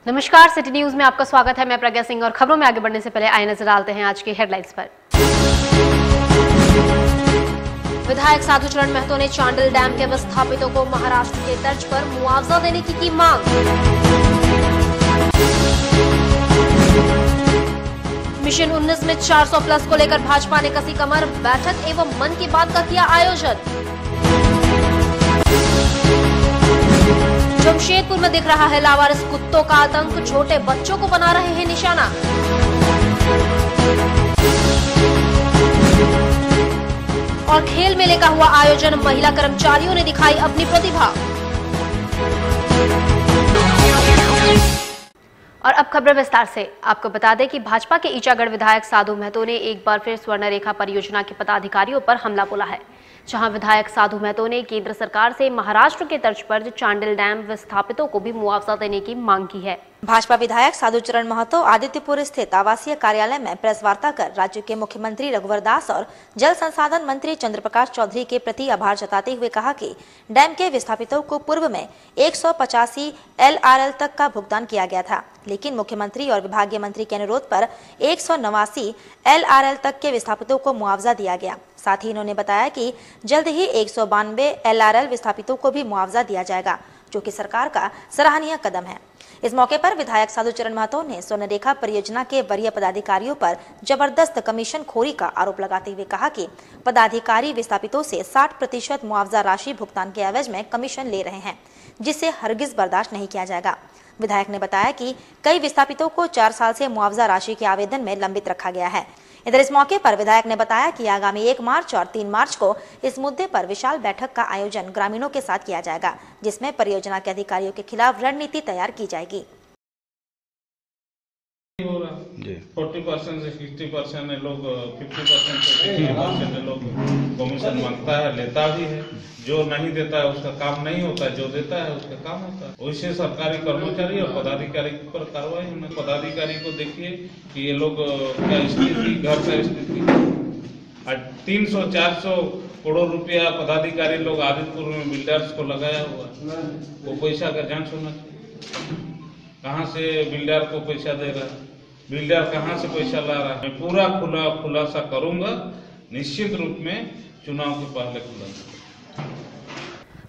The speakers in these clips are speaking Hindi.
नमस्कार, सिटी न्यूज में आपका स्वागत है। मैं प्रज्ञा सिंह और खबरों में आगे बढ़ने से पहले आइए नजर डालते हैं आज की हेडलाइंस पर। विधायक साधुचरण महतो ने चांडिल डैम के विस्थापितों को महाराष्ट्र के तर्ज पर मुआवजा देने की मांग। मिशन 19 में 400 प्लस को लेकर भाजपा ने कसी कमर, बैठक एवं मन की बात का किया आयोजन। जमशेदपुर में दिख रहा है लावारिस कुत्तों का आतंक, छोटे बच्चों को बना रहे हैं निशाना। और खेल मेले का हुआ आयोजन, महिला कर्मचारियों ने दिखाई अपनी प्रतिभा। और अब खबर विस्तार से। आपको बता दें कि भाजपा के ईचागढ़ विधायक साधु महतो ने एक बार फिर स्वर्णरेखा परियोजना के पदाधिकारियों पर हमला बोला है, जहां विधायक साधु महतो ने केंद्र सरकार से महाराष्ट्र के तर्ज पर चांडिल डैम विस्थापितों को भी मुआवजा देने की मांग की है। भाजपा विधायक साधुचरण महतो आदित्यपुर स्थित आवासीय कार्यालय में प्रेस वार्ता कर राज्य के मुख्यमंत्री रघुवर दास और जल संसाधन मंत्री चंद्रप्रकाश चौधरी के प्रति आभार जताते हुए कहा कि डैम के विस्थापितों को पूर्व में 185 LRL तक का भुगतान किया गया था, लेकिन मुख्यमंत्री और विभागीय मंत्री के अनुरोध पर 189 LRL तक के विस्थापितों को मुआवजा दिया गया। साथ ही इन्होंने बताया कि जल्द ही 192 LRL विस्थापितों को भी मुआवजा दिया जाएगा, जो कि सरकार का सराहनीय कदम है। इस मौके पर विधायक साधुचरण महतो ने स्वर्णरेखा परियोजना के वरीय पदाधिकारियों पर जबरदस्त कमीशन खोरी का आरोप लगाते हुए कहा कि पदाधिकारी विस्थापितों से 60% मुआवजा राशि भुगतान के एवज में कमीशन ले रहे हैं, जिसे हरगिज बर्दाश्त नहीं किया जाएगा। विधायक ने बताया कि कई विस्थापितों को 4 साल से मुआवजा राशि के आवेदन में लंबित रखा गया है। इधर इस मौके पर विधायक ने बताया कि आगामी 1 मार्च और 3 मार्च को इस मुद्दे पर विशाल बैठक का आयोजन ग्रामीणों के साथ किया जाएगा, जिसमें परियोजना के अधिकारियों के खिलाफ रणनीति तैयार की जाएगी। 40% से 60% लोग 50% से 50% लोग कमीशन मांगता है, लेता भी है। जो नहीं देता है उसका काम नहीं होता है, जो देता है उसका काम होता है। वैसे सरकारी कर्मचारी और पदाधिकारी पर कार्रवाई होना। पदाधिकारी को देखिए कि ये लोग क्या स्थिति, घर का स्थिति 300-400 करोड़ रुपया पदाधिकारी लोग आदित्यपुर में बिल्डर्स को लगाया हुआ, वो पैसा का जांच होना चाहिए। कहाँ से बिल्डर को पैसा दे रहा है, बिल्डर कहाँ से पैसा ला रहा है। मैं पूरा खुलासा करूंगा, निश्चित रूप में चुनाव के पहले खुलासा।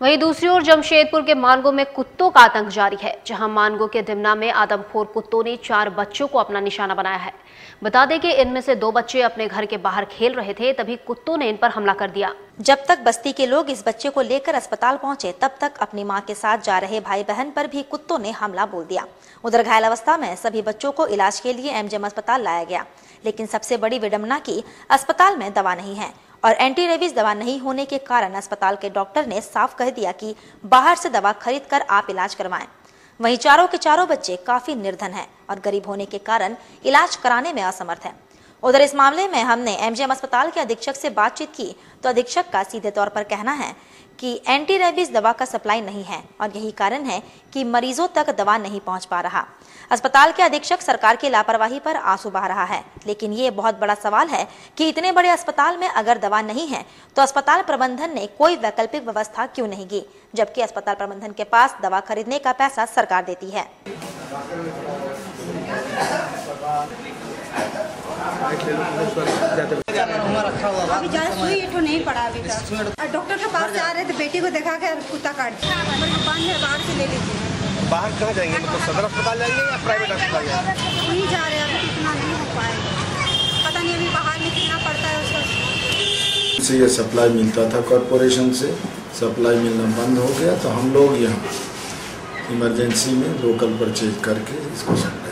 वहीं दूसरी ओर जमशेदपुर के मानगो में कुत्तों का आतंक जारी है, जहां मानगो के दिमना में आदमखोर कुत्तों ने 4 बच्चों को अपना निशाना बनाया है। बता दें कि इनमें से 2 बच्चे अपने घर के बाहर खेल रहे थे, तभी कुत्तों ने इन पर हमला कर दिया। जब तक बस्ती के लोग इस बच्चे को लेकर अस्पताल पहुंचे, तब तक अपनी मां के साथ जा रहे भाई बहन पर भी कुत्तों ने हमला बोल दिया। उधर घायल अवस्था में सभी बच्चों को इलाज के लिए MGM अस्पताल लाया गया, लेकिन सबसे बड़ी विडंबना की अस्पताल में दवा नहीं है और एंटी रेबीज दवा नहीं होने के कारण अस्पताल के डॉक्टर ने साफ कह दिया कि बाहर से दवा खरीद कर आप इलाज करवाएं। वहीं चारों के चारों बच्चे काफी निर्धन हैं और गरीब होने के कारण इलाज कराने में असमर्थ हैं। उधर इस मामले में हमने MGM अस्पताल के अधीक्षक से बातचीत की तो अधीक्षक का सीधे तौर पर कहना है कि एंटी रेबीज दवा का सप्लाई नहीं है और यही कारण है कि मरीजों तक दवा नहीं पहुंच पा रहा। अस्पताल के अधीक्षक सरकार की लापरवाही पर आंसू बहा रहा है, लेकिन ये बहुत बड़ा सवाल है कि इतने बड़े अस्पताल में अगर दवा नहीं है तो अस्पताल प्रबंधन ने कोई वैकल्पिक व्यवस्था क्यों नहीं की, जबकि अस्पताल प्रबंधन के पास दवा खरीदने का पैसा सरकार देती है। अभी ज्यादा सुई तो नहीं पड़ा अभी तक। डॉक्टर के पास से आ रहे थे, बेटी को दिखा के कुत्ता काट दिया। हमारी दुकान है, बाहर से ले लीजिए। बाहर कहाँ जाएंगे, मतलब सदर अस्पताल जाएंगे या प्राइवेट अस्पताल जाएंगे? वहीं जा रहे हैं, अभी इतना नहीं हो पाएगा। पता नहीं अभी बाहर में कितना पड़ता है उसका। से ये सप्लाई मिलता था कॉरपोरेशन से, सप्लाई मिलना बंद हो गया तो हम लोग यहाँ इमरजेंसी में लोकल परचेज करके इसको सप्लाई।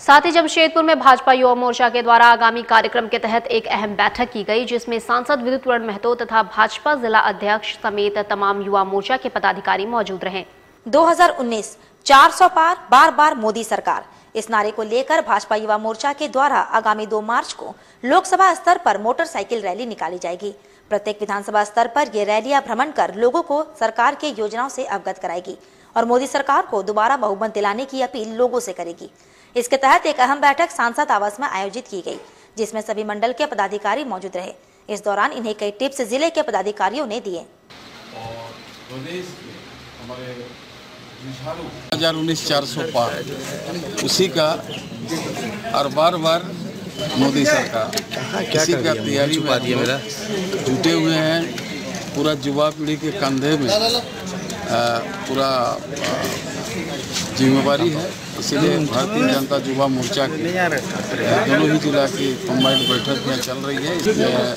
साथ ही जमशेदपुर में भाजपा युवा मोर्चा के द्वारा आगामी कार्यक्रम के तहत एक अहम बैठक की गई, जिसमें सांसद विद्युत महतो तथा भाजपा जिला अध्यक्ष समेत तमाम युवा मोर्चा के पदाधिकारी मौजूद रहे। 2019 400 पार, बार बार मोदी सरकार, इस नारे को लेकर भाजपा युवा मोर्चा के द्वारा आगामी 2 मार्च को लोकसभा स्तर पर मोटरसाइकिल रैली निकाली जाएगी। प्रत्येक विधानसभा स्तर पर ये रैलियां भ्रमण कर लोगों को सरकार के योजनाओं से अवगत कराएगी और मोदी सरकार को दोबारा बहुमत दिलाने की अपील लोगों से करेगी। इसके तहत एक अहम बैठक सांसद आवास में आयोजित की गई, जिसमें सभी मंडल के पदाधिकारी मौजूद रहे। इस दौरान इन्हें कई टिप्स जिले के पदाधिकारियों ने दिए। और प्रदेश के हमारे 2019 400 पार उसी का और बार मोदी सरकार इसी का तैयारी में जुटे हुए हैं। पूरा युवा पीढ़ी के कंधे में पूरा जिम्मेवारी है। इसीलिए भारतीय जनता युवा मोर्चा की दोनों ही जिला की कंबाइंड बैठक में चल रही है। इसमें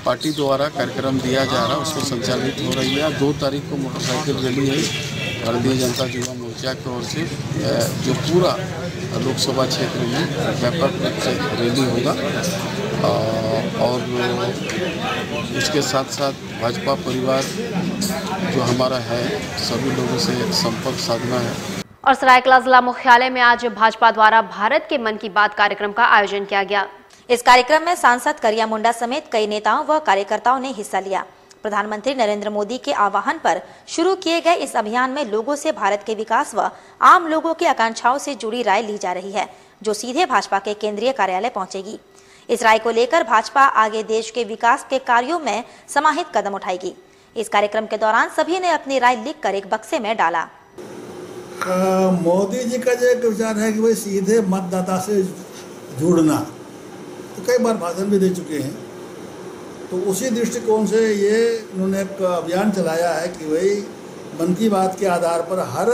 पार्टी द्वारा कार्यक्रम दिया जा रहा है, उसको संचालित हो रही है। 2 तारीख को मोटरसाइकिल रैली है भारतीय जनता युवा मोर्चा की ओर से, जो पूरा लोकसभा क्षेत्र में व्यापक रूप से रैली होगा। और इसके साथ साथ भाजपा परिवार जो हमारा है, सभी लोगों से संपर्क साधना है। और सरायकला जिला मुख्यालय में आज भाजपा द्वारा भारत के मन की बात कार्यक्रम का आयोजन किया गया। इस कार्यक्रम में सांसद करिया मुंडा समेत कई नेताओं व कार्यकर्ताओं ने हिस्सा लिया। प्रधानमंत्री नरेंद्र मोदी के आह्वान पर शुरू किए गए इस अभियान में लोगों से भारत के विकास व आम लोगों की आकांक्षाओं से जुड़ी राय ली जा रही है, जो सीधे भाजपा के केंद्रीय कार्यालय पहुंचेगी। इस राय को लेकर भाजपा आगे देश के विकास के कार्यों में समाहित कदम उठाएगी। इस कार्यक्रम के दौरान सभी ने अपनी राय लिखकर एक बक्से में डाला। मोदी जी का जो एक विचार है कि भाई सीधे मतदाता से जुड़ना, तो कई बार भाषण भी दे चुके हैं। तो उसी दृष्टिकोण से ये उन्होंने एक अभियान चलाया है कि भाई मन की बात के आधार पर हर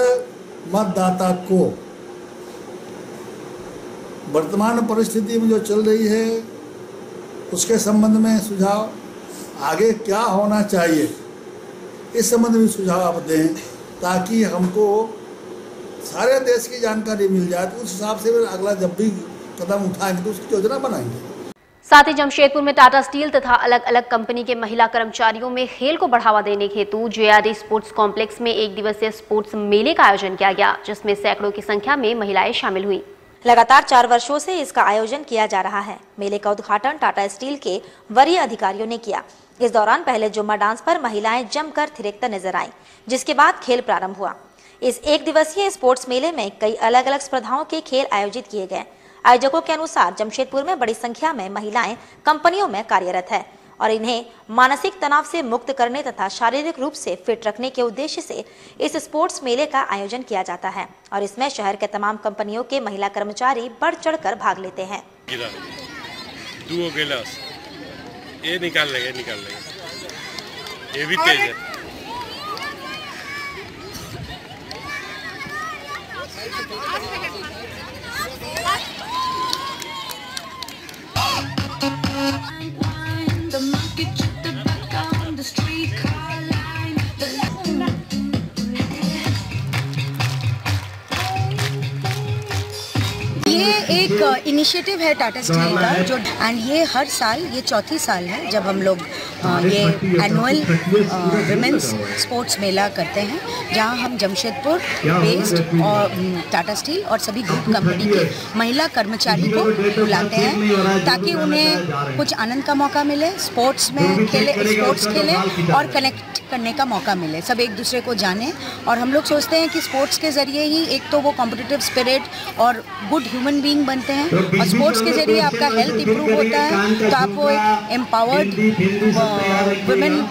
मतदाता को वर्तमान परिस्थिति में जो चल रही है उसके संबंध में सुझाव, आगे क्या होना चाहिए इस संबंध में सुझाव आप दें, ताकि हमको सारे देश की जानकारी मिल जाए। तो उस हिसाब से अगला जब भी कदम उठाएंगे तो उसकी योजना बनाएंगे। साथ ही जमशेदपुर में टाटा स्टील तथा अलग अलग कंपनी के महिला कर्मचारियों में खेल को बढ़ावा देने हेतु जेआरडी स्पोर्ट्स कॉम्प्लेक्स में 1 दिवसीय स्पोर्ट्स मेले का आयोजन किया गया, जिसमें सैकड़ों की संख्या में महिलाएं शामिल हुई। लगातार 4 वर्षों से इसका आयोजन किया जा रहा है। मेले का उद्घाटन टाटा स्टील के वरीय अधिकारियों ने किया। इस दौरान पहले जुम्मा डांस पर महिलाएं जमकर थिरकती नजर आईं, जिसके बाद खेल प्रारंभ हुआ। इस 1 दिवसीय स्पोर्ट्स मेले में कई अलग अलग स्पर्धाओं के खेल आयोजित किए गए। आयोजकों के अनुसार जमशेदपुर में बड़ी संख्या में महिलाएं कंपनियों में कार्यरत है और इन्हें मानसिक तनाव से मुक्त करने तथा शारीरिक रूप से फिट रखने के उद्देश्य से इस स्पोर्ट्स मेले का आयोजन किया जाता है और इसमें शहर के तमाम कंपनियों के महिला कर्मचारी बढ़ चढ़कर भाग लेते हैं। ये निकाल लेगा ये भी तेज है। ये एक इनिशिएटिव है टाटा स्टील का जो एंड ये हर साल, ये 4थी साल है जब हम लोग ये एनुअल विमेंस स्पोर्ट्स मेला करते हैं, जहां हम जमशेदपुर बेस्ड और टाटा स्टील और सभी ग्रुप कंपनी के महिला कर्मचारी को बुलाते हैं ताकि उन्हें कुछ आनंद का मौका मिले, स्पोर्ट्स खेलें और कनेक्ट करने का मौका मिले, सब एक दूसरे को जाने। और हम लोग सोचते हैं कि स्पोर्ट्स के ज़रिए ही एक तो वो कॉम्पिटिटिव स्पिरिट और गुड ह्यूमन बीइंग बनते हैं और स्पोर्ट्स के ज़रिए आपका हेल्थ इंप्रूव होता है, तो आप वो एक एम्पावर्ड वुमेन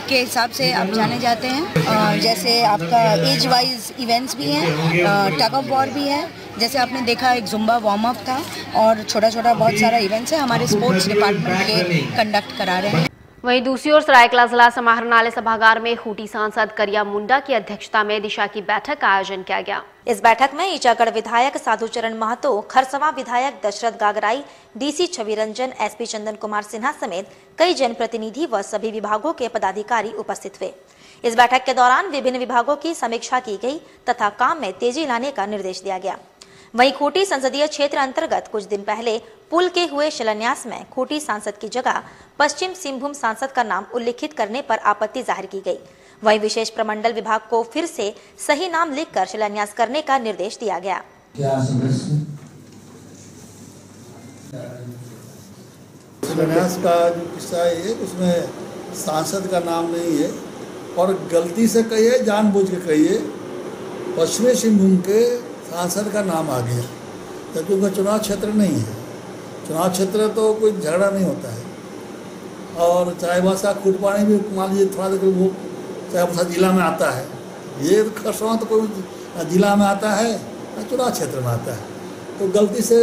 के हिसाब से आप जाने जाते हैं। जैसे आपका एज वाइज इवेंट्स भी हैं, टग ऑफ वॉर भी है, जैसे आपने देखा एक जुम्बा वार्म अप था और छोटा छोटा बहुत सारा इवेंट्स है हमारे स्पोर्ट्स डिपार्टमेंट ये कंडक्ट करा रहे हैं। वहीं दूसरी ओर सरायकला जिला समाहरणालय सभागार में खूंटी सांसद करिया मुंडा की अध्यक्षता में दिशा की बैठक का आयोजन किया गया। इस बैठक में ईचागढ़ विधायक साधुचरण महतो, खरसवां विधायक दशरथ गागराई, डीसी छवि रंजन, एसपी चंदन कुमार सिन्हा समेत कई जनप्रतिनिधि व सभी विभागों के पदाधिकारी उपस्थित हुए। इस बैठक के दौरान विभिन्न विभागों की समीक्षा की गई तथा काम में तेजी लाने का निर्देश दिया गया। वहीं खूंटी संसदीय क्षेत्र अंतर्गत कुछ दिन पहले पुल के हुए शिलान्यास में खूंटी सांसद की जगह पश्चिम सिंहभूम सांसद का नाम उल्लिखित करने पर आपत्ति जाहिर की गई। वहीं विशेष प्रमंडल विभाग को फिर से सही नाम लिखकर शिलान्यास करने का निर्देश दिया गया। शिलान्यास का जो किस्सा है उसमें सांसद का नाम नहीं है और गलती से कहिए, जानबूझ के कहिए, पश्चिमी सिंहभूम के सांसद का नाम आ गया, क्योंकि उनका चुनाव क्षेत्र नहीं है। चुनाव क्षेत्र तो कोई झगड़ा नहीं होता है। और चाहे वैसा खुटपानी भी मान लीजिए थोड़ा देर वो चाहे वैसा जिला में आता है, ये खरसवां तो कोई न जिला में आता है न चुनाव क्षेत्र में आता है। तो गलती से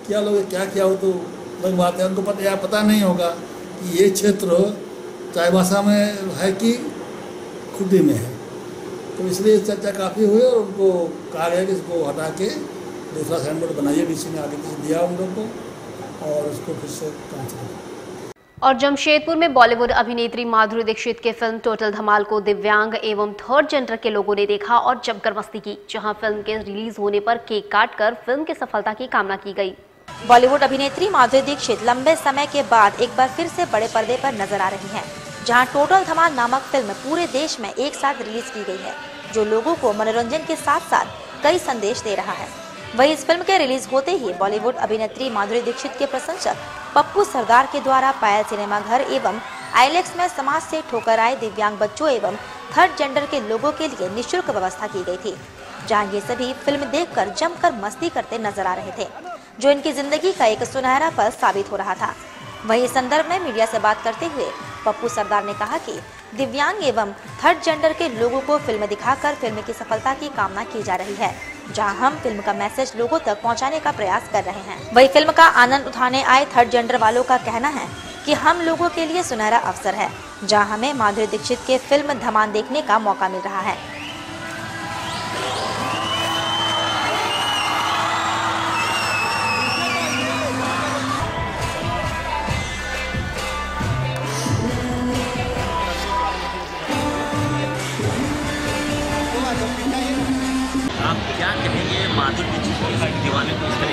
क्या लोग क्या किया हो तो लगवाते हैं, उनको पता नहीं होगा कि ये क्षेत्र चाईबासा में है कि खुर्दी में है। तो इसलिए चर्चा काफ़ी हुई और उनको कहा गया कि इसको हटा के दूसरा साइन बोर्ड बनाइए, डीसी ने आगे पीछे दिया उन लोग को और उसको फिर से काम चलाइए। और जमशेदपुर में बॉलीवुड अभिनेत्री माधुरी दीक्षित के फिल्म टोटल धमाल को दिव्यांग एवं थर्ड जेंडर के लोगों ने देखा और जमकर मस्ती की, जहां फिल्म के रिलीज होने पर केक काटकर फिल्म की सफलता की कामना की गई। बॉलीवुड अभिनेत्री माधुरी दीक्षित लंबे समय के बाद एक बार फिर से बड़े पर्दे पर नजर आ रही हैं, जहां टोटल धमाल नामक फिल्म पूरे देश में एक साथ रिलीज की गई है, जो लोगों को मनोरंजन के साथ साथ कई संदेश दे रहा है। वहीं इस फिल्म के रिलीज होते ही बॉलीवुड अभिनेत्री माधुरी दीक्षित के प्रशंसक पप्पू सरदार के द्वारा पायल सिनेमा घर एवं आईलेक्स में समाज से ठोकर आए दिव्यांग बच्चों एवं थर्ड जेंडर के लोगों के लिए निःशुल्क व्यवस्था की गई थी, जहां ये सभी फिल्म देखकर जमकर मस्ती करते नजर आ रहे थे, जो इनकी जिंदगी का एक सुनहरा पल साबित हो रहा था। वहीं इस संदर्भ में मीडिया से बात करते हुए पप्पू सरदार ने कहा कि दिव्यांग एवं थर्ड जेंडर के लोगों को फिल्म दिखाकर फिल्म की सफलता की कामना की जा रही है, जहां हम फिल्म का मैसेज लोगों तक पहुंचाने का प्रयास कर रहे हैं। वही फिल्म का आनंद उठाने आए थर्ड जेंडर वालों का कहना है कि हम लोगों के लिए सुनहरा अवसर है, जहां हमें माधुरी दीक्षित के फिल्म धमाल देखने का मौका मिल रहा है।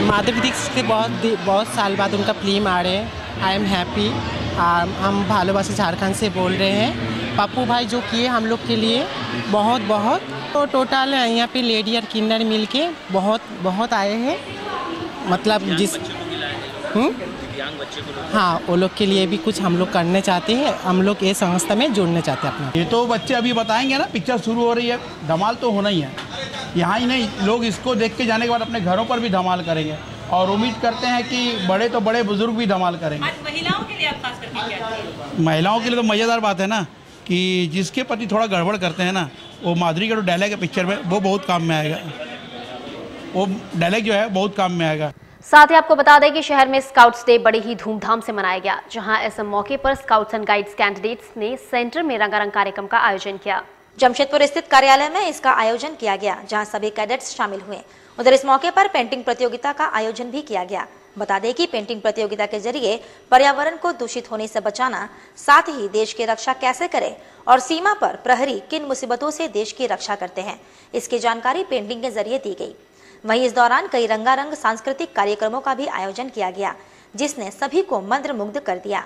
माधुरी दीक्षित के बहुत साल बाद उनका फिल्म आ रहे हैं। I am happy. हम भालोबासी झारखंड से बोल रहे हैं। पप्पू भाई जो किए हम लोग के लिए बहुत बहुत, तो टोटल यहाँ पे लेडी और किन्नर मिल के बहुत आए हैं, मतलब जिस हाँ वो लोग के लिए भी कुछ हम लोग करने चाहते हैं। हम लोग ये संस्था में जुड़ने चाहते हैं अपना। ये तो बच्चे अभी बताएंगे ना, पिक्चर शुरू हो रही है, धमाल तो होना ही है। यहाँ ही नहीं, लोग इसको देख के जाने के बाद अपने घरों पर भी धमाल करेंगे और उम्मीद करते हैं कि बड़े तो बड़े बुजुर्ग भी धमाल करेंगे। आज महिलाओं के लिए आप खास करके क्या है? महिलाओं के लिए तो मज़ेदार बात है ना कि जिसके पति थोड़ा गड़बड़ करते हैं ना, वो माधुरी का जो डायलॉग है पिक्चर में वो बहुत काम में आएगा। वो डायलॉग जो है बहुत काम में आएगा। साथ ही आपको बता दें कि शहर में स्काउट्स डे बड़ी ही धूमधाम से मनाया गया, जहां इस मौके पर स्काउट्स एंड गाइड्स कैंडिडेट्स ने सेंटर में रंगारंग कार्यक्रम का आयोजन किया। जमशेदपुर स्थित कार्यालय में इसका आयोजन किया गया, जहां सभी कैडेट्स शामिल हुए। उधर इस मौके पर पेंटिंग प्रतियोगिता का आयोजन भी किया गया। बता दें कि पेंटिंग प्रतियोगिता के जरिए पर्यावरण को दूषित होने से बचाना, साथ ही देश की रक्षा कैसे करें और सीमा पर प्रहरी किन मुसीबतों से देश की रक्षा करते हैं, इसकी जानकारी पेंटिंग के जरिए दी गई। वहीं इस दौरान कई रंगारंग सांस्कृतिक कार्यक्रमों का भी आयोजन किया गया, जिसने सभी को मंत्रमुग्ध कर दिया।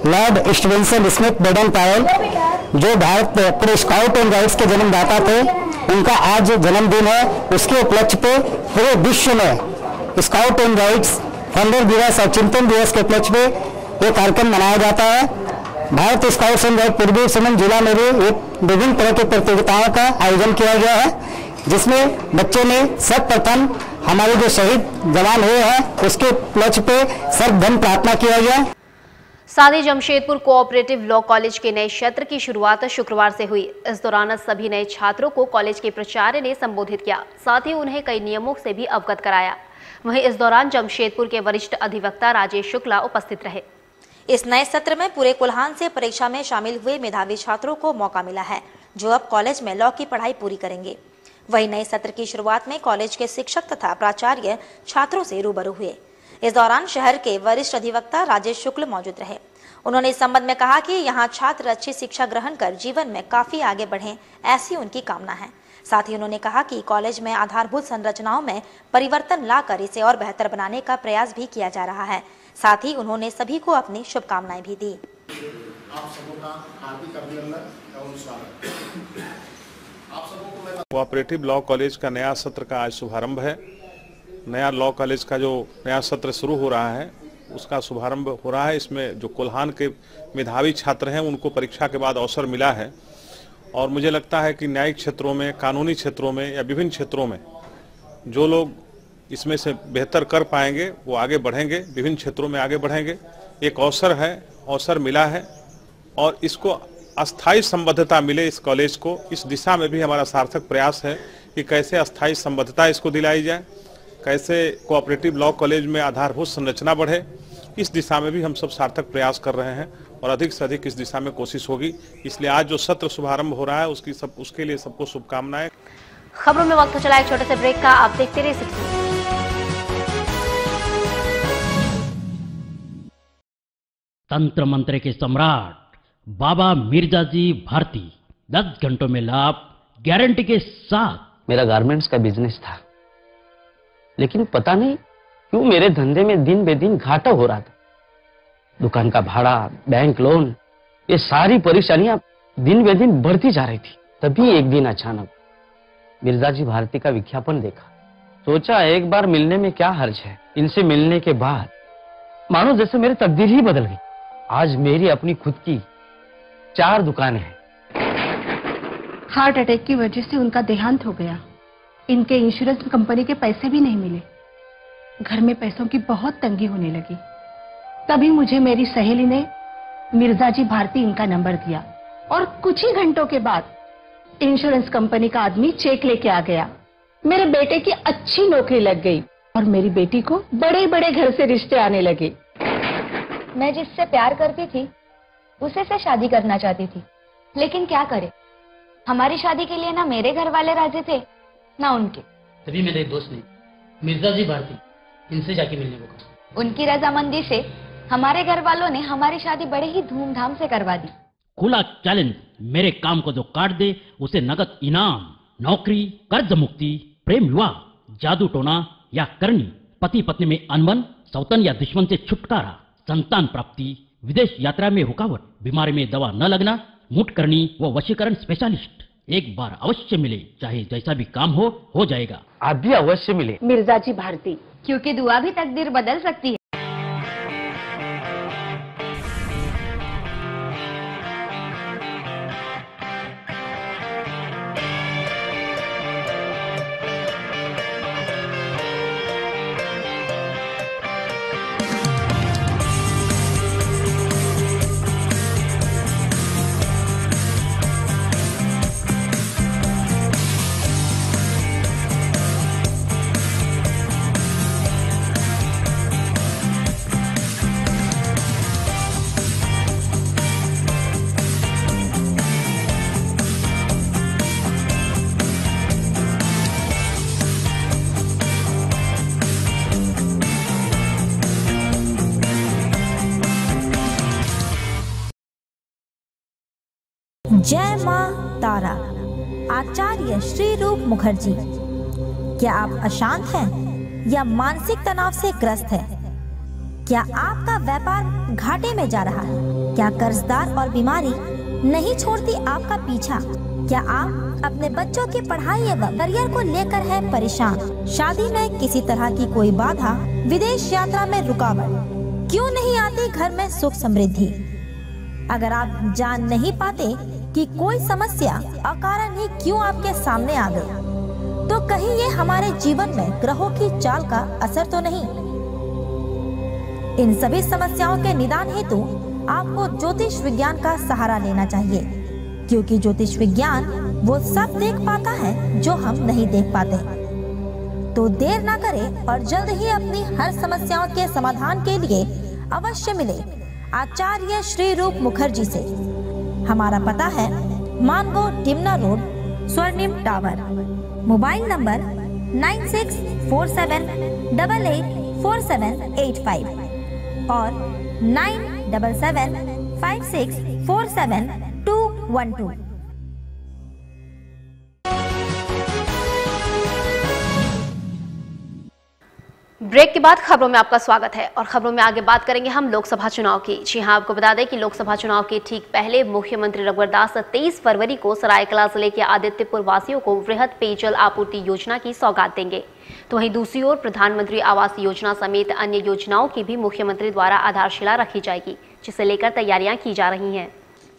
लॉर्ड स्टीवेंसन स्मिथ बेडन पायल, जो भारत पूरे स्काउट एंड गाइड्स के जन्मदाता थे, उनका आज जन्मदिन है। उसके उपलक्ष्य पे पूरे विश्व में स्काउट एंड गाइड्स फाउंडर दिवस और चिंतन दिवस के उपलक्ष्य पे ये कार्यक्रम मनाया जाता है। भारत स्काउट्स एंड गाइड पूर्वी सिंहभूम जिला में भी एक विभिन्न तरह की प्रतियोगिताओं का आयोजन किया गया है, जिसमें बच्चों ने सर्वप्रथम हमारे जो शहीद जवान हुए हैं उसके उपलक्ष्य पे सर्वधर्म प्रार्थना किया गया। साथ ही जमशेदपुर कोऑपरेटिव लॉ कॉलेज के नए सत्र की शुरुआत शुक्रवार से हुई। इस दौरान सभी नए छात्रों को कॉलेज के प्राचार्य ने संबोधित किया, साथ ही उन्हें कई नियमों से भी अवगत कराया। वहीं इस दौरान जमशेदपुर के वरिष्ठ अधिवक्ता राजेश शुक्ला उपस्थित रहे। इस नए सत्र में पूरे कुल्हान से परीक्षा में शामिल हुए मेधावी छात्रों को मौका मिला है, जो अब कॉलेज में लॉ की पढ़ाई पूरी करेंगे। वहीं नए सत्र की शुरुआत में कॉलेज के शिक्षक तथा प्राचार्य छात्रों से रूबरू हुए। इस दौरान शहर के वरिष्ठ अधिवक्ता राजेश शुक्ल मौजूद रहे। उन्होंने इस संबंध में कहा कि यहाँ छात्र अच्छी शिक्षा ग्रहण कर जीवन में काफी आगे बढ़ें, ऐसी उनकी कामना है। साथ ही उन्होंने कहा कि कॉलेज में आधारभूत संरचनाओं में परिवर्तन लाकर इसे और बेहतर बनाने का प्रयास भी किया जा रहा है। साथ ही उन्होंने सभी को अपनी शुभकामनाएं भी दी। आप सबों का हार्दिक अभिनंदन और स्वागत। कोऑपरेटिव लॉ कॉलेज का नया सत्र का आज शुभारंभ है। नया लॉ कॉलेज का जो नया सत्र शुरू हो रहा है उसका शुभारंभ हो रहा है। इसमें जो कोल्हान के मेधावी छात्र हैं उनको परीक्षा के बाद अवसर मिला है और मुझे लगता है कि न्यायिक क्षेत्रों में, कानूनी क्षेत्रों में या विभिन्न क्षेत्रों में जो लोग इसमें से बेहतर कर पाएंगे वो आगे बढ़ेंगे, विभिन्न क्षेत्रों में आगे बढ़ेंगे। एक अवसर है, अवसर मिला है और इसको अस्थायी संबद्धता मिले इस कॉलेज को, इस दिशा में भी हमारा सार्थक प्रयास है कि कैसे अस्थायी संबद्धता इसको दिलाई जाए, कैसे कोऑपरेटिव लॉ कॉलेज में आधारभूत संरचना बढ़े। इस दिशा में भी हम सब सार्थक प्रयास कर रहे हैं और अधिक से अधिक इस दिशा में कोशिश होगी। इसलिए आज जो सत्र शुभारंभ हो रहा है उसके लिए सबको शुभकामनाएं। खबरों में वक्त चला एक छोटे से ब्रेक का, आप देखते रहिए 60 मिनट। तंत्र मंत्र के सम्राट बाबा मिर्जाजी भारती 10 घंटों में लाभ गारंटी के साथ। मेरा गारमेंट्स का बिजनेस था, लेकिन पता नहीं क्यों मेरे धंधे में दिन बे दिन घाटा हो रहा था। दुकान का भाड़ा, बैंक लोन, ये सारी परेशानियां दिन बे दिन बढ़ती जा रही थी। तभी एक दिन अचानक मिर्जाजी भारती का विज्ञापन देखा। सोचा एक बार मिलने में क्या हर्ज है। इनसे मिलने के बाद मानो जैसे मेरी तकदीर ही बदल गई। आज मेरी अपनी खुद की 4 दुकानें हैं। हार्ट अटैक की वजह से उनका देहांत हो गया। इनके इंश्योरेंस कंपनी के पैसे भी नहीं मिले। घर में पैसों की बहुत तंगी होने लगी। तभी मुझे मेरी सहेली ने मिर्जाजी भारती इनका नंबर दिया और कुछ ही घंटों के बाद इंश्योरेंस कंपनी का आदमी चेक लेके आ गया। मेरे बेटे की अच्छी नौकरी लग गई और मेरी बेटी को बड़े बड़े घर से रिश्ते आने लगे। मैं जिससे प्यार करती थी उसे से शादी करना चाहती थी, लेकिन क्या करे, हमारी शादी के लिए ना मेरे घर वाले राजी थे ना उनके। तभी मेरे दोस्त ने मिर्जाजी भारती इनसे जाके मिलने को कहा। उनकी रजामंदी से हमारे घर वालों ने हमारी शादी बड़े ही धूमधाम से करवा दी। खुला चैलेंज, मेरे काम को जो काट दे उसे नगद इनाम, नौकरी, कर्ज मुक्ति, प्रेम विवाह, जादू टोना या करनी, पति पत्नी में अनबन, सौतन या दुश्मन से छुटकारा, संतान प्राप्ति, विदेश यात्रा में रुकावट, बीमारी में दवा न लगना, मुठ करनी व वशीकरण स्पेशलिस्ट। एक बार अवश्य मिले, चाहे जैसा भी काम हो जाएगा। आप भी अवश्य मिले मिर्जाजी भारती, क्योंकि दुआ भी तकदीर बदल सकती है। जय मां तारा। आचार्य श्री रूप मुखर्जी। क्या आप अशांत हैं या मानसिक तनाव से ग्रस्त हैं? क्या आपका व्यापार घाटे में जा रहा है? क्या कर्जदार और बीमारी नहीं छोड़ती आपका पीछा? क्या आप अपने बच्चों की पढ़ाई एवं करियर को लेकर हैं परेशान? शादी में किसी तरह की कोई बाधा, विदेश यात्रा में रुकावट, क्यों नहीं आती घर में सुख समृद्धि? अगर आप जान नहीं पाते कि कोई समस्या अकारण ही क्यों आपके सामने आ गई, तो कहीं ये हमारे जीवन में ग्रहों की चाल का असर तो नहीं? इन सभी समस्याओं के निदान हेतु आपको ज्योतिष विज्ञान का सहारा लेना चाहिए, क्योंकि ज्योतिष विज्ञान वो सब देख पाता है जो हम नहीं देख पाते। तो देर ना करें और जल्द ही अपनी हर समस्याओं के समाधान के लिए अवश्य मिले आचार्य श्री रूप मुखर्जी से। हमारा पता है मानगो टिमना रोड, स्वर्णिम टावर। मोबाइल नंबर 9647884785 और 9775647212। ब्रेक के बाद खबरों में आपका स्वागत है और खबरों में आगे बात करेंगे हम लोकसभा चुनाव की। जी हां, आपको बता दें कि लोकसभा चुनाव के ठीक पहले मुख्यमंत्री रघुवर दास 23 फरवरी को सरायकेला जिले के आदित्यपुर वासियों को वृहद पेयजल आपूर्ति योजना की सौगात देंगे। तो वहीं दूसरी ओर प्रधानमंत्री आवास योजना समेत अन्य योजनाओं की भी मुख्यमंत्री द्वारा आधारशिला रखी जाएगी, जिसे लेकर तैयारियां की जा रही हैं।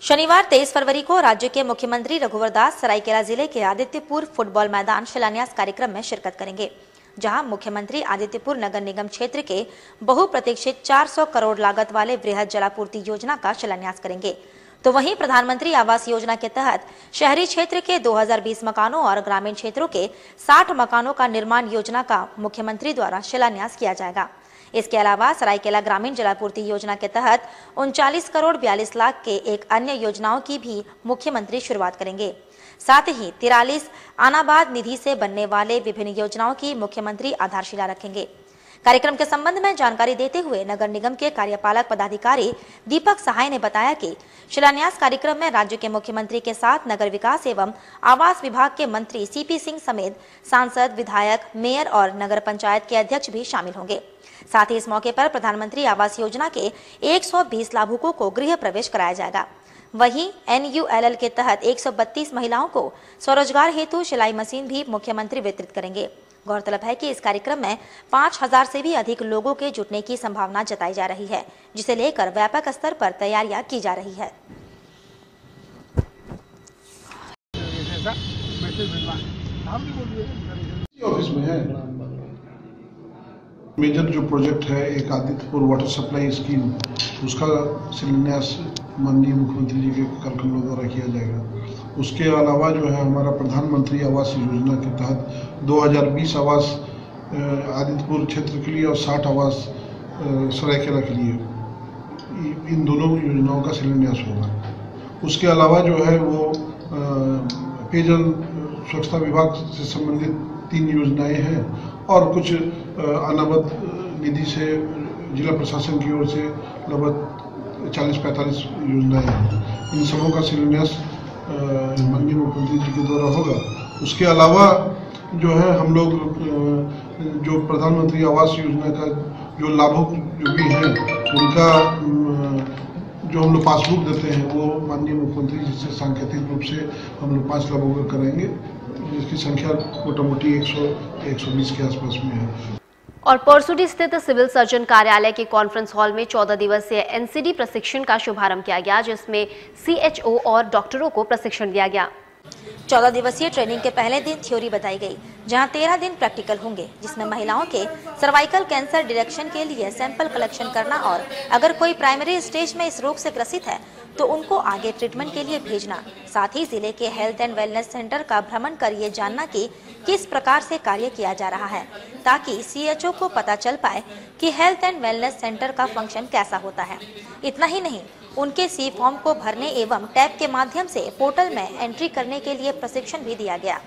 शनिवार 23 फरवरी को राज्य के मुख्यमंत्री रघुवर दास सरायकेला जिले के आदित्यपुर फुटबॉल मैदान शिलान्यास कार्यक्रम में शिरकत करेंगे, जहां मुख्यमंत्री आदित्यपुर नगर निगम क्षेत्र के बहुप्रतीक्षित 400 करोड़ लागत वाले वृहद जलापूर्ति योजना का शिलान्यास करेंगे। तो वहीं प्रधानमंत्री आवास योजना के तहत शहरी क्षेत्र के 2020 मकानों और ग्रामीण क्षेत्रों के 60 मकानों का निर्माण योजना का मुख्यमंत्री द्वारा शिलान्यास किया जाएगा। इसके अलावा सरायकेला ग्रामीण जलापूर्ति योजना के तहत 39 करोड़ 42 लाख के एक अन्य योजनाओं की भी मुख्यमंत्री शुरुआत करेंगे। साथ ही 43 आनाबाद निधि से बनने वाले विभिन्न योजनाओं की मुख्यमंत्री आधारशिला रखेंगे। कार्यक्रम के संबंध में जानकारी देते हुए नगर निगम के कार्यपालक पदाधिकारी दीपक सहाय ने बताया कि शिलान्यास कार्यक्रम में राज्य के मुख्यमंत्री के साथ नगर विकास एवं आवास विभाग के मंत्री सीपी सिंह समेत सांसद, विधायक, मेयर और नगर पंचायत के अध्यक्ष भी शामिल होंगे। साथ ही इस मौके पर प्रधानमंत्री आवास योजना के 120 लाभुकों को गृह प्रवेश कराया जाएगा। वहीं NULL के तहत 132 महिलाओं को स्वरोजगार हेतु सिलाई मशीन भी मुख्यमंत्री वितरित करेंगे। गौरतलब है कि इस कार्यक्रम में 5000 से भी अधिक लोगों के जुटने की संभावना जताई जा रही है, जिसे लेकर व्यापक स्तर पर तैयारियां की जा रही है। ऑफिस में है मेजर जो प्रोजेक्ट है एक आदित्यपुर वाटर सप्लाई स्कीम, उसका शिलान्यास माननीय मुख्यमंत्री जी के कार्यक्रम द्वारा किया जाएगा। उसके अलावा जो है हमारा प्रधानमंत्री आवास योजना के तहत 2020 आवास आदित्यपुर क्षेत्र के लिए और 60 आवास सरायकेला के लिए, इन दोनों योजनाओं का शिलान्यास होगा। उसके अलावा जो है वो पेयजल स्वच्छता विभाग से संबंधित 3 योजनाएं हैं और कुछ अनाबद निधि से जिला प्रशासन की ओर से लगभग 40-45 योजनाएं हैं। इन सबों का शिलान्यास माननीय मुख्यमंत्री जी के द्वारा होगा। उसके अलावा जो है हम लोग जो प्रधानमंत्री आवास योजना का जो लाभुक जो भी हैं उनका जो हम लोग पासबुक देते हैं वो माननीय मुख्यमंत्री जी से सांकेतिक रूप से हम लोग 5 लाभों का कराएंगे, जिसकी संख्या मोटा मोटी 100-120 के आसपास में है। और परसुडी स्थित सिविल सर्जन कार्यालय के कॉन्फ्रेंस हॉल में 14 दिवसीय NCD प्रशिक्षण का शुभारंभ किया गया, जिसमें CHO और डॉक्टरों को प्रशिक्षण दिया गया। 14 दिवसीय ट्रेनिंग के पहले दिन थ्योरी बताई गई, जहां 13 दिन प्रैक्टिकल होंगे, जिसमें महिलाओं के सर्वाइकल कैंसर डिटेक्शन के लिए सैंपल कलेक्शन करना और अगर कोई प्राइमरी स्टेज में इस रोग से ग्रसित है तो उनको आगे ट्रीटमेंट के लिए भेजना। साथ ही जिले के हेल्थ एंड वेलनेस सेंटर का भ्रमण कर ये जानना कि किस प्रकार से कार्य किया जा रहा है, ताकि CHO को पता चल पाए कि हेल्थ एंड वेलनेस सेंटर का फंक्शन कैसा होता है। इतना ही नहीं, उनके C फॉर्म को भरने एवं टैब के माध्यम से पोर्टल में एंट्री करने के लिए प्रशिक्षण भी दिया गया।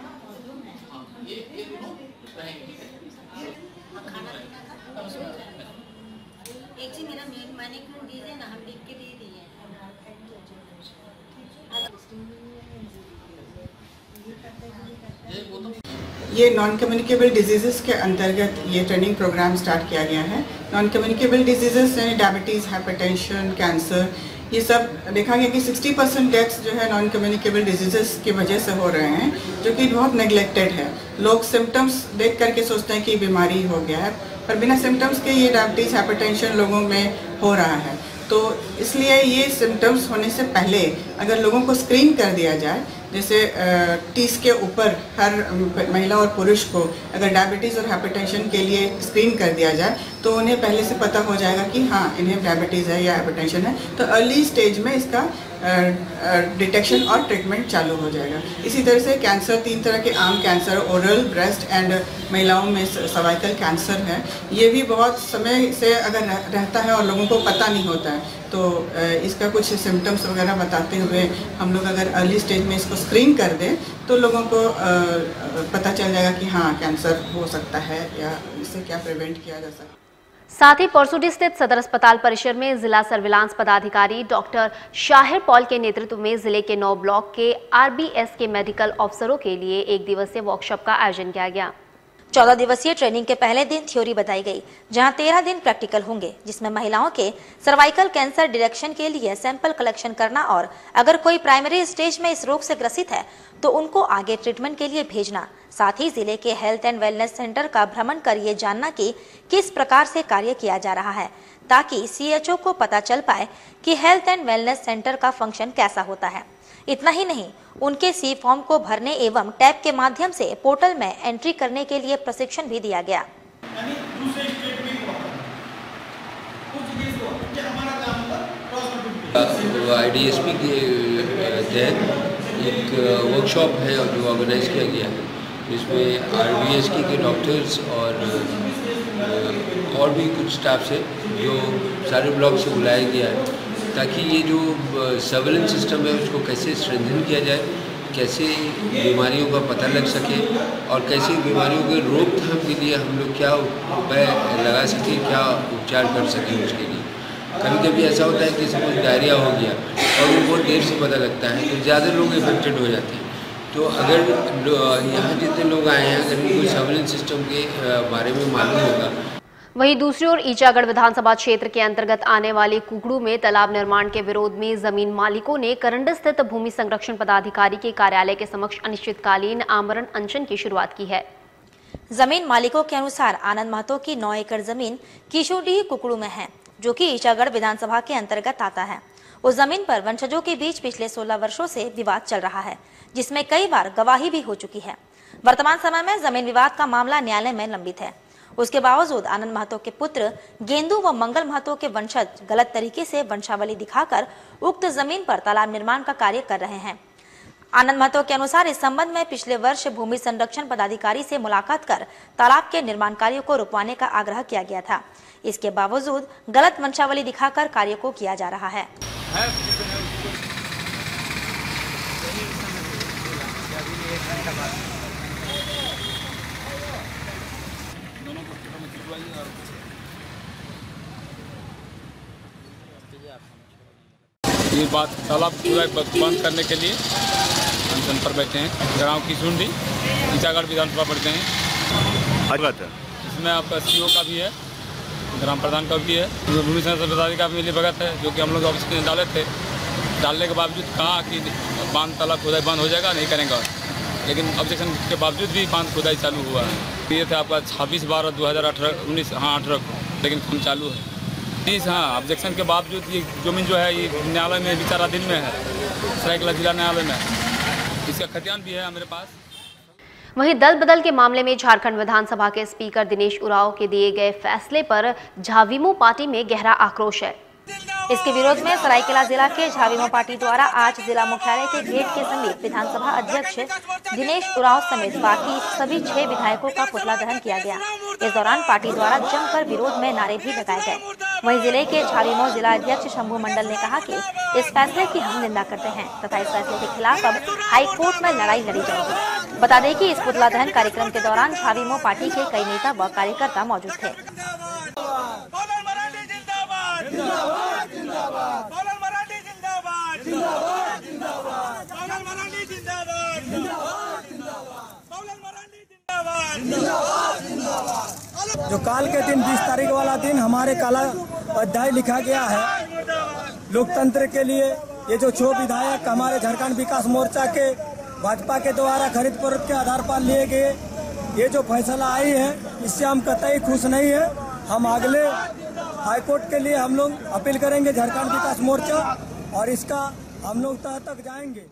ये नॉन कम्युनिकेबल डिजीज़ के अंतर्गत ये ट्रेनिंग प्रोग्राम स्टार्ट किया गया है। नॉन कम्युनिकेबल डिजीज़ यानी डायबिटीज़, हाइपरटेंशन, कैंसर, ये सब देखा गया कि 60% डेथ्स जो है नॉन कम्युनिकेबल डिजीज़ की वजह से हो रहे हैं, जो कि बहुत नेग्लेक्टेड है। लोग सिम्टम्स देख करके सोचते हैं कि बीमारी हो गया है, पर बिना सिम्टम्स के ये डायबिटीज़, हाइपरटेंशन लोगों में हो रहा है। तो इसलिए ये सिम्टम्स होने से पहले अगर लोगों को स्क्रीन कर दिया जाए, जैसे 30 के ऊपर हर महिला और पुरुष को अगर डायबिटीज़ और हाइपरटेंशन के लिए स्क्रीन कर दिया जाए तो उन्हें पहले से पता हो जाएगा कि हाँ इन्हें डायबिटीज़ है या हाइपरटेंशन है, तो अर्ली स्टेज में इसका डिटेक्शन और ट्रीटमेंट चालू हो जाएगा। इसी तरह से कैंसर, 3 तरह के आम कैंसर, ओरल, ब्रेस्ट एंड महिलाओं में सर्वाइकल कैंसर है, ये भी बहुत समय से अगर रहता है और लोगों को पता नहीं होता है, तो इसका कुछ सिम्टम्स वगैरह बताते हुए हम लोग अगर अर्ली स्टेज में इसको स्क्रीन कर दें तो लोगों को पता चल जाएगा कि हाँ कैंसर हो सकता है या इससे क्या प्रिवेंट किया जा सकता है। साथ ही परसुडी स्थित सदर अस्पताल परिसर में जिला सर्विलांस पदाधिकारी डॉक्टर शाहिर पॉल के नेतृत्व में जिले के 9 ब्लॉक के RBS के मेडिकल अफसरों के लिए 1 दिवसीय वर्कशॉप का आयोजन किया गया। 14 दिवसीय ट्रेनिंग के पहले दिन थ्योरी बताई गई, जहां 13 दिन प्रैक्टिकल होंगे, जिसमें महिलाओं के सर्वाइकल कैंसर डिटेक्शन के लिए सैंपल कलेक्शन करना और अगर कोई प्राइमरी स्टेज में इस रोग से ग्रसित है तो उनको आगे ट्रीटमेंट के लिए भेजना। साथ ही जिले के हेल्थ एंड वेलनेस सेंटर का भ्रमण कर ये जानना कि किस प्रकार से कार्य किया जा रहा है, ताकि CHO को पता चल पाए कि हेल्थ एंड वेलनेस सेंटर का फंक्शन कैसा होता है। इतना ही नहीं, उनके C फॉर्म को भरने एवं टैब के माध्यम से पोर्टल में एंट्री करने के लिए प्रशिक्षण भी दिया गया। IDSP के तहत एक वर्कशॉप है जो ऑर्गेनाइज किया गया है, जिसमें RBSK के डॉक्टर्स और भी कुछ स्टाफ से जो सारे ब्लॉक से बुलाया गया है, ताकि ये जो सर्वेलेंस सिस्टम है उसको कैसे स्ट्रेंथन किया जाए, कैसे बीमारियों का पता लग सके और कैसे बीमारियों के रोकथाम के लिए हम लोग क्या उपाय लगा सकें, क्या उपचार कर सकें उसके लिए। कभी कभी ऐसा होता है कि सपोज डायरिया हो गया और वो बहुत देर से पता लगता है तो ज़्यादा लोग इफेक्टेड हो जाते हैं। तो अगर यहाँ जितने लोग आए हैं, अगर इनको सर्वेलेंस सिस्टम के बारे में मालूम होगा। वहीं दूसरी ओर ईचागढ़ विधानसभा क्षेत्र के अंतर्गत आने वाली कुकड़ू में तालाब निर्माण के विरोध में जमीन मालिकों ने करंड स्थित भूमि संरक्षण पदाधिकारी के कार्यालय के समक्ष अनिश्चितकालीन आमरण अनशन की शुरुआत की है। जमीन मालिकों के अनुसार आनंद महतो की 9 एकड़ जमीन किशोरडीह कुकड़ू में है, जो कि ईचागढ़ विधानसभा के अंतर्गत आता है। उस जमीन पर वंशजों के बीच पिछले 16 वर्षों से विवाद चल रहा है, जिसमें कई बार गवाही भी हो चुकी है। वर्तमान समय में जमीन विवाद का मामला न्यायालय में लंबित है। उसके बावजूद आनंद महतो के पुत्र गेंदू व मंगल महतो के वंशज गलत तरीके से वंशावली दिखाकर उक्त जमीन पर तालाब निर्माण का कार्य कर रहे हैं। आनंद महतो के अनुसार इस संबंध में पिछले वर्ष भूमि संरक्षण पदाधिकारी से मुलाकात कर तालाब के निर्माण कार्यों को रुकवाने का आग्रह किया गया था। इसके बावजूद गलत वंशावली दिखाकर कार्य को किया जा रहा है। ये बात तालाब पूरा बंद करने के लिए अनशन पर बैठे हैं। गाँव की सुंडी ईचागढ़ विधानसभा पढ़ते हैं। इसमें आपका CO का भी है, ग्राम प्रधान का भी है, भूमि संरक्षण पदाधिकारी का भी मिली भगत है, जो कि हम लोग ऑफिस में डाले थे। डालने के बावजूद कहा कि बांध तालाब खुदाई बंद हो जाएगा, नहीं करेंगे, लेकिन ऑब्जेक्शन के बावजूद भी बांध खुदाई चालू हुआ है। ये था आपका 26/12/2018 को, लेकिन काम चालू है। हाँ, ऑब्जेक्शन के बावजूद ये जमीन जो है ये न्यायालय में विचाराधीन में है, सरायकेला जिला न्यायालय में। इसका खतियान भी है मेरे पास। वहीं दल बदल के मामले में झारखंड विधानसभा के स्पीकर दिनेश उरांव के दिए गए फैसले पर झाविमो पार्टी में गहरा आक्रोश है। इसके विरोध में सरायकेला जिला के झाविमो पार्टी द्वारा आज जिला मुख्यालय के गेट के समीप विधानसभा अध्यक्ष दिनेश उरांव समेत बाकी सभी 6 विधायकों का पुतला दहन किया गया। इस दौरान पार्टी द्वारा जमकर विरोध में नारे भी लगाए गए। वहीं जिले के झाविमो जिला अध्यक्ष शंभू मंडल ने कहा कि इस फैसले की हम निंदा करते हैं तथा इस फैसले के खिलाफ अब हाई कोर्ट में लड़ाई लड़ी जाएगी। बता दें कि इस पुतला दहन कार्यक्रम के दौरान झाविमो पार्टी के कई नेता व कार्यकर्ता मौजूद थे। जो काल के दिन 20 तारीख वाला दिन हमारे काला अध्याय लिखा गया है लोकतंत्र के लिए। ये जो 6 विधायक हमारे झारखंड विकास मोर्चा के भाजपा के द्वारा खरीद फरोख्त के आधार पर लिए गए, ये जो फैसला आई है इससे हम कतई खुश नहीं है। हम अगले हाईकोर्ट के लिए हम लोग अपील करेंगे झारखंड विकास मोर्चा, और इसका हम लोग तह तक जाएंगे।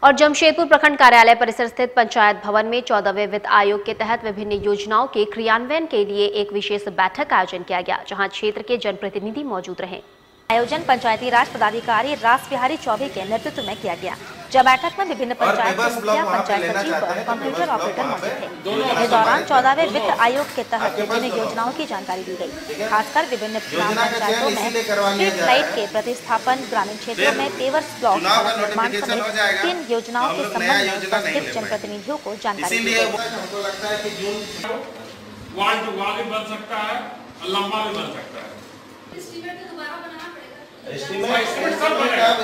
और जमशेदपुर प्रखंड कार्यालय परिसर स्थित पंचायत भवन में 14वें वित्त आयोग के तहत विभिन्न योजनाओं के क्रियान्वयन के लिए एक विशेष बैठक का आयोजन किया गया, जहां क्षेत्र के जनप्रतिनिधि मौजूद रहे। आयोजन पंचायती राज पदाधिकारी रास बिहारी चौबे के नेतृत्व में किया गया, जब बैठक में विभिन्न पंचायत के मुखिया, पंचायत सचिव व कंप्यूटर ऑपरेटर मौजूद थे। इस दौरान 14वें वित्त आयोग के तहत विभिन्न योजनाओं की जानकारी दी गई। खासकर विभिन्न ग्राम पंचायतों में स्ट्रीट लाइट के प्रतिस्थापन, ग्रामीण क्षेत्रों में पेवर्स ब्लॉक निर्माण समेत 3 योजनाओं के संबंध में उपस्थित जनप्रतिनिधियों को जानकारी दी गई।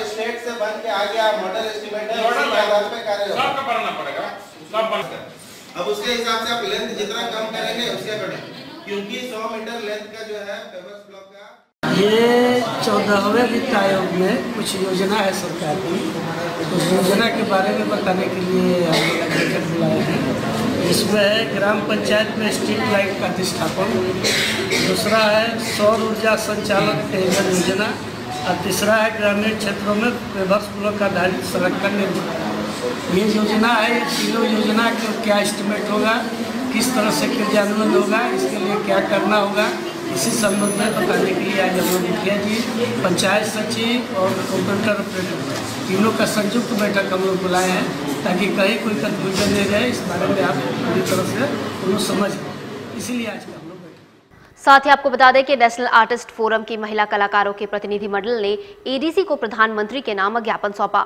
स्टेट से बन के आ गया, मॉडल एस्टिमेट है, उसके आधार पे कार्य होगा। अब उसके हिसाब से आप लेंथ जितना कम करेंगे उसके अकॉर्डिंग, क्योंकि 100 मीटर लेंथ का जो है पेवर्स ब्लॉक का ये 14वें वित्त आयोग में कुछ योजना है सरकार की, उस योजना के बारे में बताने के लिए हम लोग बैठक बुलाए हैं। इसमें है ग्राम पंचायत में स्ट्रीट लाइट का प्रतिष्ठापन, दूसरा है सौर ऊर्जा संचालक पेयजल योजना, और तीसरा है ग्रामीण क्षेत्रों में पेवर्स ब्लॉक आधारित सड़क का निर्माण। ये योजना है, ये तीनों योजना का क्या एस्टिमेट होगा, किस तरह से क्रियान्वयन होगा, इसके लिए क्या करना होगा, इसी संबंध में बताने के लिए आज हम लोग मुखिया जी, पंचायत सचिव और कंप्यूटर ऑपरेटर तीनों का संयुक्त बैठक हम लोग बुलाए हैं, ताकि कहीं कोई कंफ्यूजन नहीं रहे, इस बारे में आप पूरी तरह से उन्हें समझ, इसीलिए आज का हम लोग बैठक। साथ ही आपको बता दें कि नेशनल आर्टिस्ट फोरम की महिला कलाकारों के प्रतिनिधिमंडल ने एडीसी को प्रधानमंत्री के नाम ज्ञापन सौंपा।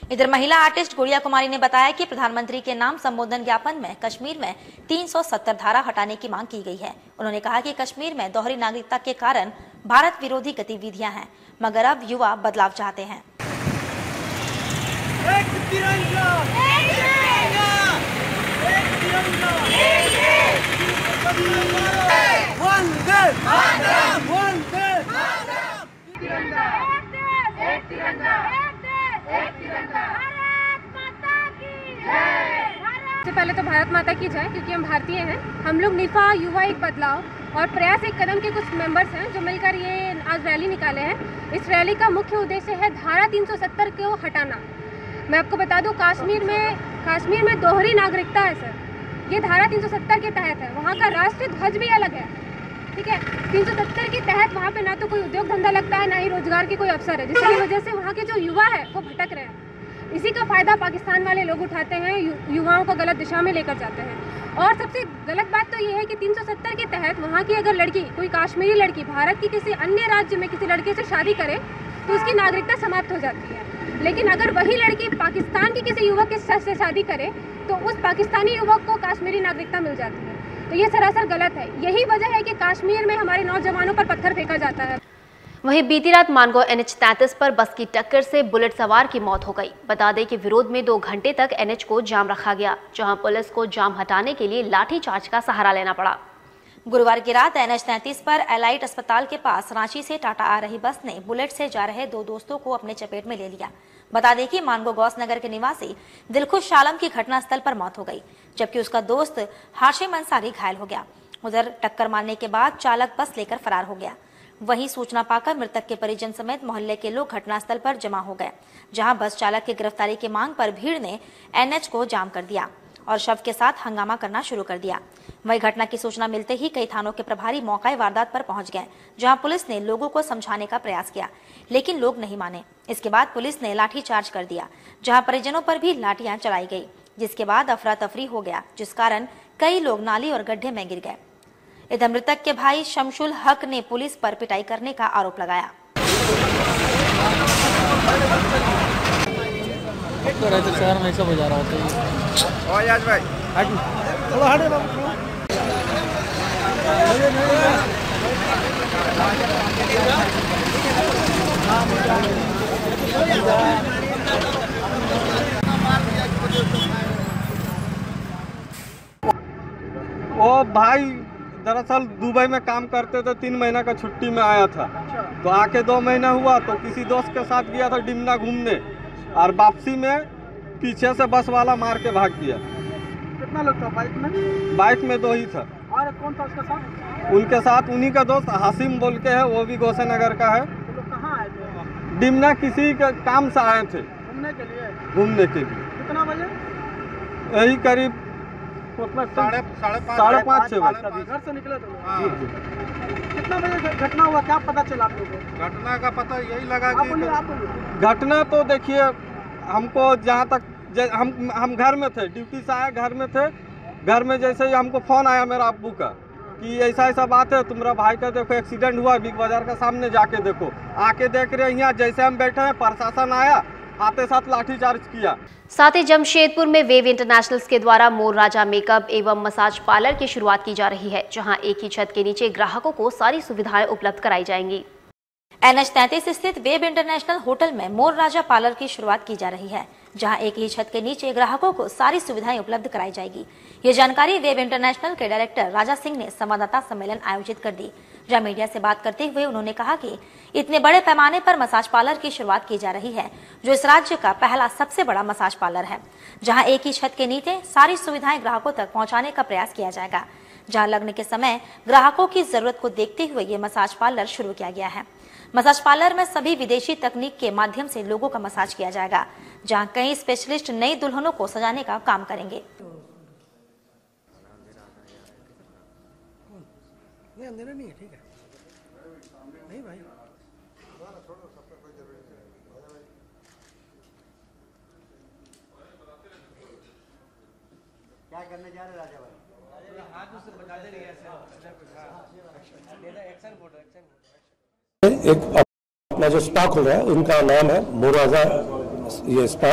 इधर महिला आर्टिस्ट गुड़िया कुमारी ने बताया कि प्रधानमंत्री के नाम संबोधन ज्ञापन में कश्मीर में 370 धारा हटाने की मांग की गई है। उन्होंने कहा कि कश्मीर में दोहरी नागरिकता के कारण भारत विरोधी गतिविधियां हैं, मगर अब युवा बदलाव चाहते हैं। एक तिरंगा, एक तिरंगा, एक तिरंगा, वंदे मातरम, वंदे मातरम, तिरंगा, एक तिरंगा, एक तिरंगा, भारत माता की जय। सबसे पहले तो भारत माता की जय, क्योंकि हम भारतीय हैं। हम लोग निफा युवा एक बदलाव और प्रयास एक कदम के कुछ मेंबर्स हैं जो मिलकर ये आज रैली निकाले हैं। इस रैली का मुख्य उद्देश्य है धारा 370 को हटाना। मैं आपको बता दूं, कश्मीर में दोहरी नागरिकता है सर, ये धारा 370 के तहत है। वहाँ का राष्ट्रीय ध्वज भी अलग है, ठीक है। 370 के तहत वहाँ पे ना तो कोई उद्योग धंधा लगता है, ना ही रोजगार के कोई अवसर है, जिसकी वजह से वहाँ के जो युवा है वो भटक रहे हैं। इसी का फायदा पाकिस्तान वाले लोग उठाते हैं, युवाओं को गलत दिशा में लेकर जाते हैं। और सबसे गलत बात तो ये है कि 370 के तहत वहाँ की अगर लड़की, कोई कश्मीरी लड़की भारत की किसी अन्य राज्य में किसी लड़के से शादी करे तो उसकी नागरिकता समाप्त हो जाती है। लेकिन अगर वही लड़की पाकिस्तान के किसी युवक के साथ से शादी करे तो उस पाकिस्तानी युवक को कश्मीरी नागरिकता मिल जाती है। तो ये सरासर गलत है। यही वजह है कि कश्मीर में हमारे नौजवानों पर पत्थर फेंका जाता है। वहीं बीती रात मानगो NH 33 पर बस की टक्कर से बुलेट सवार की मौत हो गई। बता दें कि विरोध में 2 घंटे तक NH को जाम रखा गया, जहां पुलिस को जाम हटाने के लिए लाठीचार्ज का सहारा लेना पड़ा। गुरुवार की रात NH 33 पर एलाइट अस्पताल के पास रांची से टाटा आ रही बस ने बुलेट से जा रहे 2 दोस्तों को अपने चपेट में ले लिया। बता दें कि मानगो गौस नगर के निवासी दिलखुश आलम की घटनास्थल पर मौत हो गई, जबकि उसका दोस्त हाशिम अंसारी घायल हो गया। उधर टक्कर मारने के बाद चालक बस लेकर फरार हो गया। वहीं सूचना पाकर मृतक के परिजन समेत मोहल्ले के लोग घटनास्थल पर जमा हो गए, जहां बस चालक की गिरफ्तारी की मांग पर भीड़ ने NH को जाम कर दिया और शव के साथ हंगामा करना शुरू कर दिया। वही घटना की सूचना मिलते ही कई थानों के प्रभारी मौके वारदात पर पहुंच गए, जहां पुलिस ने लोगों को समझाने का प्रयास किया, लेकिन लोग नहीं माने। इसके बाद पुलिस ने लाठीचार्ज कर दिया, जहां परिजनों पर भी लाठियां चलाई गई, जिसके बाद अफरा तफरी हो गया, जिस कारण कई लोग नाली और गड्ढे में गिर गए। इधर मृतक के भाई शमशुल हक ने पुलिस पर पिटाई करने का आरोप लगाया। शहर में सब हो जा रहा होता ओ भाई दरअसल दुबई में काम करते थे, 3 महीना का छुट्टी में आया था, तो आके 2 महीना हुआ तो किसी दोस्त के साथ गया था डिमना घूमने, और वापसी में पीछे से बस वाला मार के भाग गया। कितना लोग था बाइक में? बाइक में 2 ही था। और कौन था उसके साथ? उनके साथ उन्हीं का दोस्त हासिम बोल के है, वो भी गौसे नगर का है। तो लोग कहाँ आए थे? डिमना किसी के काम से आए थे, घूमने के लिए। घूमने के लिए। कितना बजे? यही करीब 5:30 बजे घर से निकले थे। कितना बजे घटना हुआ, क्या पता चला आप लोगों को? घटना का पता यही लगा कि घटना तो देखिए, हमको जहाँ तक हम घर में थे, ड्यूटी से आए, घर में थे। घर में जैसे ही हमको फोन आया मेरा अब्बू का कि ऐसा ऐसा बात है, तुम्हारा भाई का देखो एक्सीडेंट हुआ, बिग बाजार का सामने जाके देखो। आके देख रहे हैं, यहाँ जैसे हम बैठे हैं प्रशासन आया, आते साथ लाठीचार्ज किया। साथ ही जमशेदपुर में वेव इंटरनेशनल्स के द्वारा मोर राजा मेकअप एवं मसाज पार्लर की शुरुआत की जा रही है, जहां एक ही छत के नीचे ग्राहकों को सारी सुविधाएं उपलब्ध कराई जाएंगी। NH 33 स्थित वेब इंटरनेशनल होटल में मोर राजा पार्लर की शुरुआत की जा रही है, जहां एक ही छत के नीचे ग्राहकों को सारी सुविधाएं उपलब्ध कराई जाएगी। ये जानकारी वेब इंटरनेशनल के डायरेक्टर राजा सिंह ने संवाददाता सम्मेलन आयोजित कर दी, जहां मीडिया से बात करते हुए उन्होंने कहा कि इतने बड़े पैमाने पर मसाज पार्लर की शुरुआत की जा रही है, जो इस राज्य का पहला सबसे बड़ा मसाज पार्लर है, जहां एक ही छत के नीचे सारी सुविधाएं ग्राहकों तक पहुंचाने का प्रयास किया जाएगा। जहां लगने के समय ग्राहकों की जरूरत को देखते हुए ये मसाज पार्लर शुरू किया गया है। मसाज पार्लर में सभी विदेशी तकनीक के माध्यम से लोगों का मसाज किया जाएगा, जहां कई स्पेशलिस्ट नई दुल्हनों को सजाने का काम करेंगे। नहीं अंधेरा नहीं है, ठीक है। नहीं भाई क्या करने जा रहे राजा भाई? हाथ उससे बचा दे रही है एक अपना जो स्पा खुल रहा है उनका नाम है मोर राजा ये स्पा,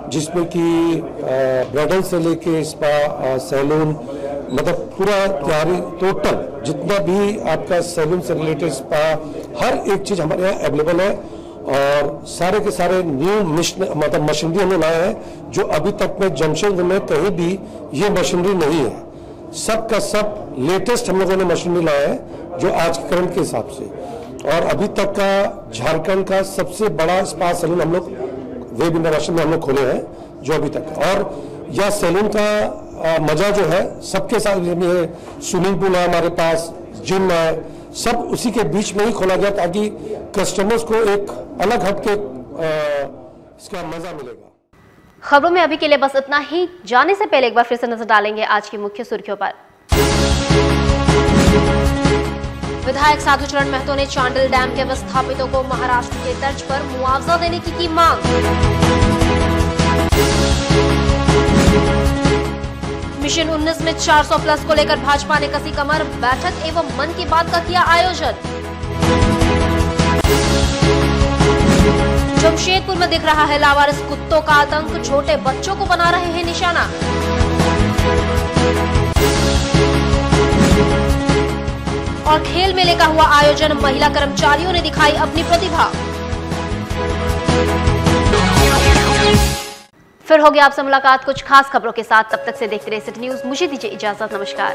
जिसमें कि ब्राइडल से लेके स्पा सैलून मतलब पूरा तैयारी टोटल जितना भी आपका सैलून से रिलेटेड स्पा हर एक चीज हमारे यहाँ अवेलेबल है। और सारे के सारे न्यू मतलब मशीनरी हमने लाए हैं जो अभी तक में जमशेदपुर में कहीं भी ये मशीनरी नहीं है। सब का सब लेटेस्ट हम लोगों ने मशीनरी लाया है जो आज के करंट के हिसाब से। और अभी तक का झारखंड का सबसे बड़ा स्पा सैलून हम लोग वेब इंटरनेशनल में हम लोग खोले हैं जो अभी तक। और यह सैलून का मजा जो है सबके साथ स्विमिंग पूल है हमारे पास, जिम है, सब उसी के बीच में ही खोला गया ताकि कस्टमर्स को एक अलग हटके इसका मजा मिलेगा। खबरों में अभी के लिए बस इतना ही। जाने से पहले एक बार फिर से नजर डालेंगे आज की मुख्य सुर्खियों पर। विधायक साधुचरण महतो ने चांडिल डैम के विस्थापितों को महाराष्ट्र के तर्ज पर मुआवजा देने की मांग। मिशन 19 में 400 प्लस को लेकर भाजपा ने कसी कमर, बैठक एवं मन की बात का किया आयोजन। जमशेदपुर में दिख रहा है लावारिस कुत्तों का आतंक, छोटे बच्चों को बना रहे हैं निशाना। और खेल मेले का हुआ आयोजन, महिला कर्मचारियों ने दिखाई अपनी प्रतिभा। फिर होगी आपसे मुलाकात कुछ खास खबरों के साथ। तब तक से देखते रहिए सिटी न्यूज। मुझे दीजिए इजाजत। नमस्कार।